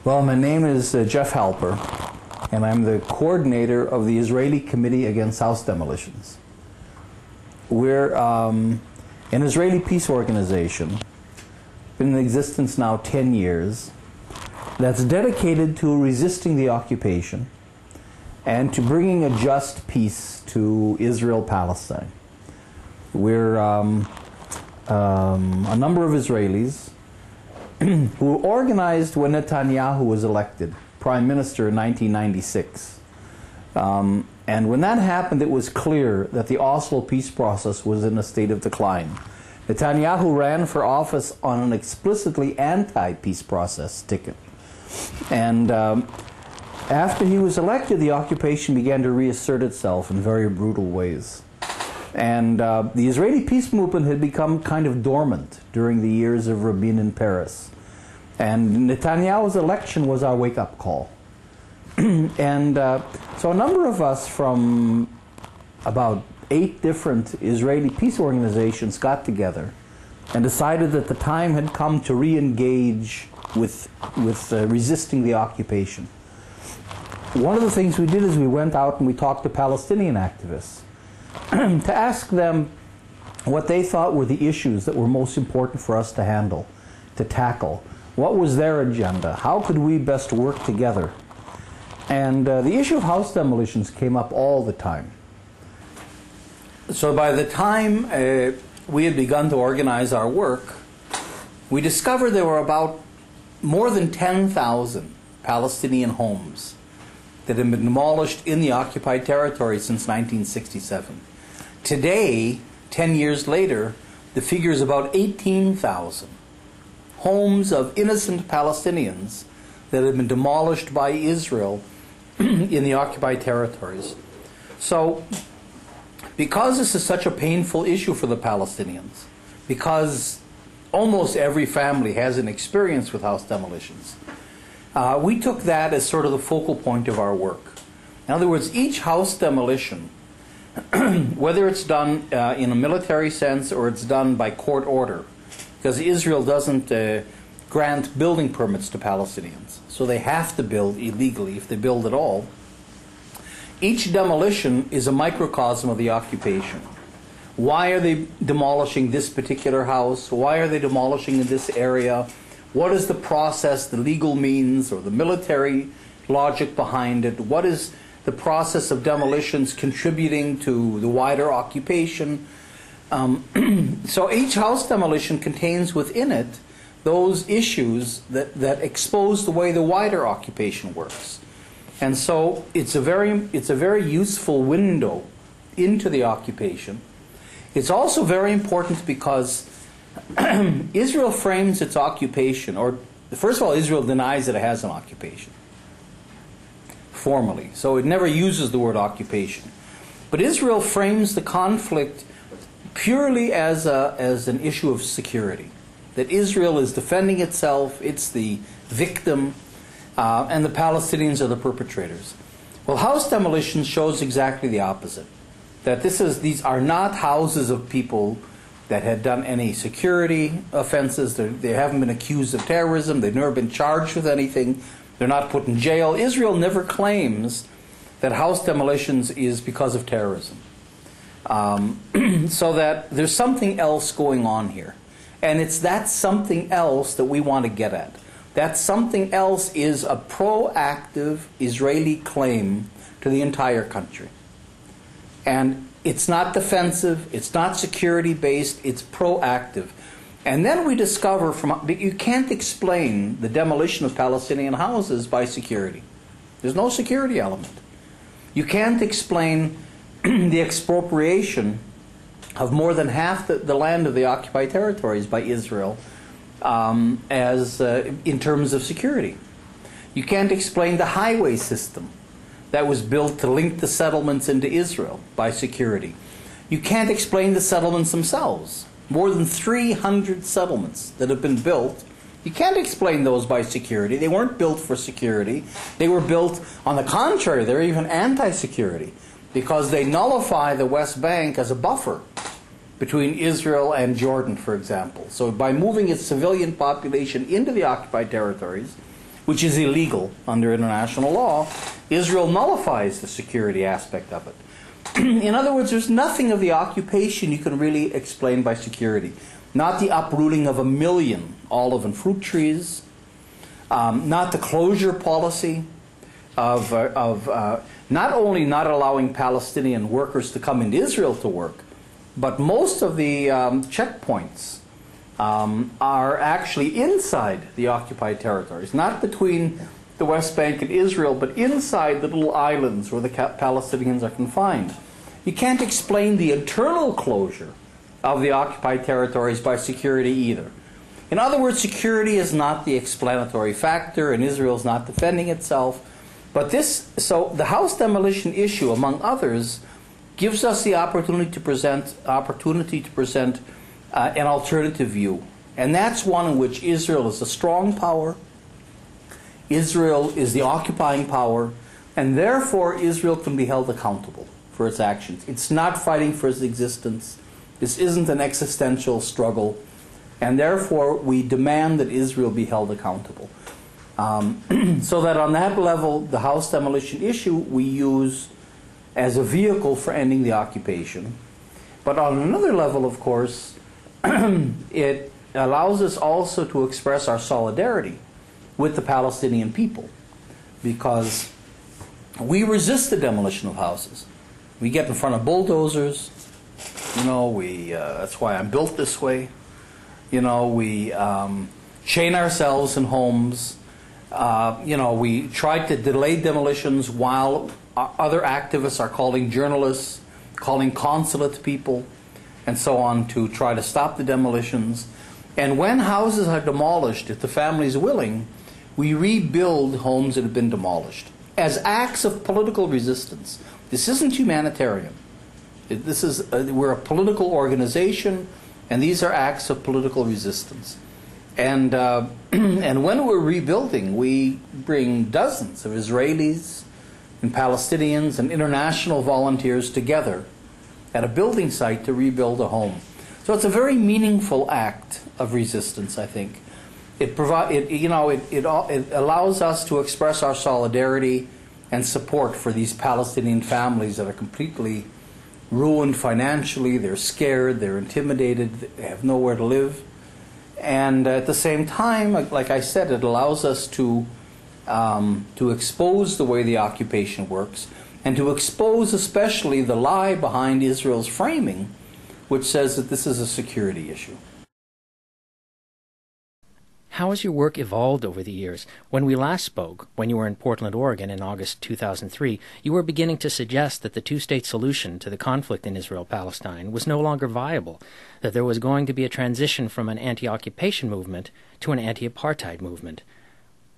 Well, my name is Jeff Halper, and I'm the coordinator of the Israeli Committee Against House Demolitions. We're an Israeli peace organization, been in existence now 10 years, that's dedicated to resisting the occupation and to bringing a just peace to Israel-Palestine. We're a number of Israelis who organized when Netanyahu was elected prime minister in 1996. And when that happened, it was clear that the Oslo peace process was in a state of decline. Netanyahu ran for office on an explicitly anti-peace process ticket. And after he was elected, the occupation began to reassert itself in very brutal ways. And the Israeli peace movement had become kind of dormant during the years of Rabin and Peres. And Netanyahu's election was our wake-up call. And so a number of us from about 8 different Israeli peace organizations got together and decided that the time had come to re-engage with resisting the occupation. One of the things we did is we went out and we talked to Palestinian activists to ask them what they thought were the issues that were most important for us to handle, to tackle. What was their agenda? How could we best work together? And the issue of house demolitions came up all the time. So by the time we had begun to organize our work, we discovered there were about more than 10,000 Palestinian homes that had been demolished in the occupied territory since 1967. Today, 10 years later, the figure is about 18,000 homes of innocent Palestinians that have been demolished by Israel in the occupied territories. So, because this is such a painful issue for the Palestinians, because almost every family has an experience with house demolitions, we took that as sort of the focal point of our work. In other words, each house demolition, whether it's done in a military sense or it's done by court order, because Israel doesn't grant building permits to Palestinians, so they have to build illegally if they build at all. Each demolition is a microcosm of the occupation. Why are they demolishing this particular house? Why are they demolishing in this area? What is the process, the legal means, or the military logic behind it? What is the process of demolitions contributing to the wider occupation? So each house demolition contains within it those issues that expose the way the wider occupation works. And so it's a very useful window into the occupation. It's also very important because Israel frames its occupation, or first of all, Israel denies that it has an occupation, formally. So it never uses the word occupation. But Israel frames the conflict purely as an issue of security, that Israel is defending itself, it's the victim, and the Palestinians are the perpetrators. Well, house demolition shows exactly the opposite, that these are not houses of people that had done any security offenses. They haven't been accused of terrorism. They've never been charged with anything. They're not put in jail. Israel never claims that house demolitions is because of terrorism. So that there's something else going on here. And it's that something else that we want to get at. That something else is a proactive Israeli claim to the entire country. And it's not defensive, it's not security-based, it's proactive. And then we discover you can't explain the demolition of Palestinian houses by security. There's no security element. You can't explain the expropriation of more than half the land of the occupied territories by Israel in terms of security. You can't explain the highway system that was built to link the settlements into Israel by security. You can't explain the settlements themselves. More than 300 settlements that have been built. You can't explain those by security. They weren't built for security. They were built, on the contrary, they're even anti-security, because they nullify the West Bank as a buffer between Israel and Jordan, for example. So by moving its civilian population into the occupied territories, which is illegal under international law, Israel nullifies the security aspect of it. In other words, there's nothing of the occupation you can really explain by security. Not the uprooting of 1 million olive and fruit trees, not the closure policy of not only not allowing Palestinian workers to come into Israel to work, but most of the checkpoints are actually inside the occupied territories, not between the West Bank and Israel, but inside the little islands where the Palestinians are confined. You can't explain the internal closure of the occupied territories by security either. In other words, security is not the explanatory factor, and Israel is not defending itself. But so the house demolition issue, among others, gives us the opportunity to present an alternative view. And that's one in which Israel is a strong power, Israel is the occupying power, and therefore Israel can be held accountable for its actions. It's not fighting for its existence. This isn't an existential struggle. And therefore we demand that Israel be held accountable. So that on that level, the house demolition issue we use as a vehicle for ending the occupation. But on another level, of course, it allows us also to express our solidarity with the Palestinian people, because we resist the demolition of houses. We get in front of bulldozers, that's why I'm built this way. We chain ourselves in homes. We try to delay demolitions while other activists are calling journalists, calling consulate people, and so on to try to stop the demolitions. And when houses are demolished, if the family is willing, we rebuild homes that have been demolished as acts of political resistance. This isn't humanitarian. We're a political organization, and these are acts of political resistance. And and when we're rebuilding, we bring dozens of Israelis and Palestinians and international volunteers together at a building site to rebuild a home. So it's a very meaningful act of resistance, I think. It allows us to express our solidarity and support for these Palestinian families that are completely ruined financially. They're scared, they're intimidated, they have nowhere to live. And at the same time, like I said, it allows us to expose the way the occupation works, and to expose especially the lie behind Israel's framing, which says that this is a security issue. How has your work evolved over the years? When we last spoke, when you were in Portland, Oregon in August 2003, you were beginning to suggest that the two-state solution to the conflict in Israel-Palestine was no longer viable, that there was going to be a transition from an anti-occupation movement to an anti-apartheid movement.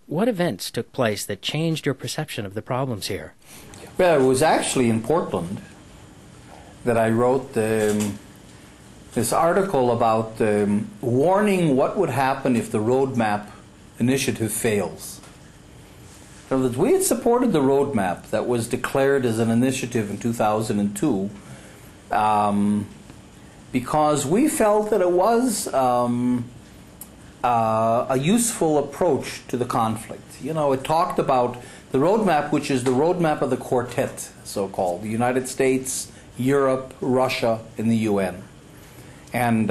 What events took place that changed your perception of the problems here? Well, it was actually in Portland that I wrote this article about warning what would happen if the roadmap initiative fails. So that we had supported the roadmap that was declared as an initiative in 2002 because we felt that it was a useful approach to the conflict. It talked about the roadmap, which is the roadmap of the quartet, so-called, the United States, Europe, Russia, and the UN. And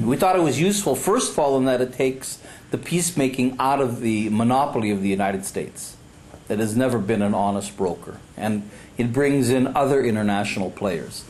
we thought it was useful, first of all, in that it takes the peacemaking out of the monopoly of the United States, that has never been an honest broker. And it brings in other international players.